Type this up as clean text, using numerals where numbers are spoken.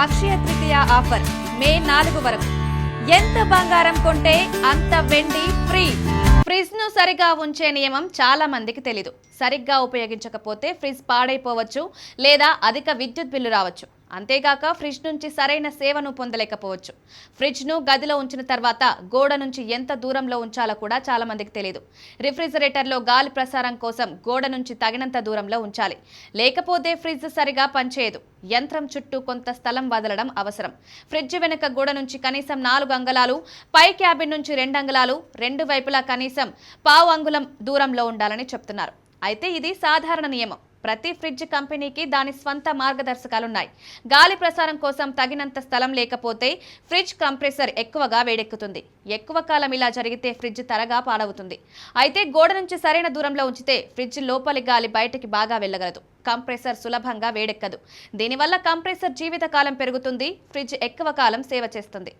Akshaya Tritiya offer మే 4 వరకు. ఎంత బంగారం కొంటే అంత వెండి ఫ్రీ. ఫ్రిడ్జ్ ను సరిగా ఉంచే నియమం చాలా మందికి తెలీదు. సరిగ్గా ఉపయోగించకపోతే ఫ్రిడ్జ్ పాడైపోవచ్చు లేదా అధిక విద్యుత్ బిల్లు రావచ్చు. అంతేగాక ఫ్రిడ్జ్ నుంచి సరైన సేవను పొందలేకపోవచ్చు. ఫ్రిడ్జ్ ను గదిలో ఉంచిన తర్వాత గోడ నుంచి ఎంత దూరంలో ఉంచాలో కూడా చాలా మందికి తెలియదు. రిఫ్రిజిరేటర్లో గాలి ప్రసారం కోసం గోడ నుంచి తగినంత దూరంలో ఉంచాలి. లేకపోతే ఫ్రిడ్జ్ సరిగా పనిచేయదు. యంత్రం చుట్టూ కొంత స్థలం వదలడం అవసరం. ఫ్రిడ్జ్ వెనుక గోడ నుంచి కనీసం 4 అంగుళాలు, పై క్యాబిన్ నుంచి 2 అంగుళాలు, రెండు వైపులా కనీసం పావు అంగుళం దూరంలో ఉండాలని చెప్తున్నారు. అయితే ఇది సాధారణ నియమం. ప్రతి ఫ్రిడ్జ్ కంపెనీకి దాని స్వంత మార్గదర్శకాలున్నాయి. గాలి ప్రసారం కోసం తగినంత స్థలం లేకపోతే ఫ్రిడ్జ్ కంప్రెసర్ ఎక్కువగా వేడెక్కుతుంది. ఎక్కువ కాలం ఇలా జరిగితే ఫ్రిడ్జ్ త్వరగా పాడవుతుంది. అయితే గోడ నుంచి సరైన దూరంలో ఉంచితే ఫ్రిడ్జ్ లోపలి గాలి బయటికి బాగా వెళ్ళగలదు. కంప్రెసర్ సులభంగా వేడెక్కదు. దీనివల్ల కంప్రెసర్ జీవితకాలం పెరుగుతుంది. ఫ్రిడ్జ్ ఎక్కువ కాలం సేవ చేస్తుంది.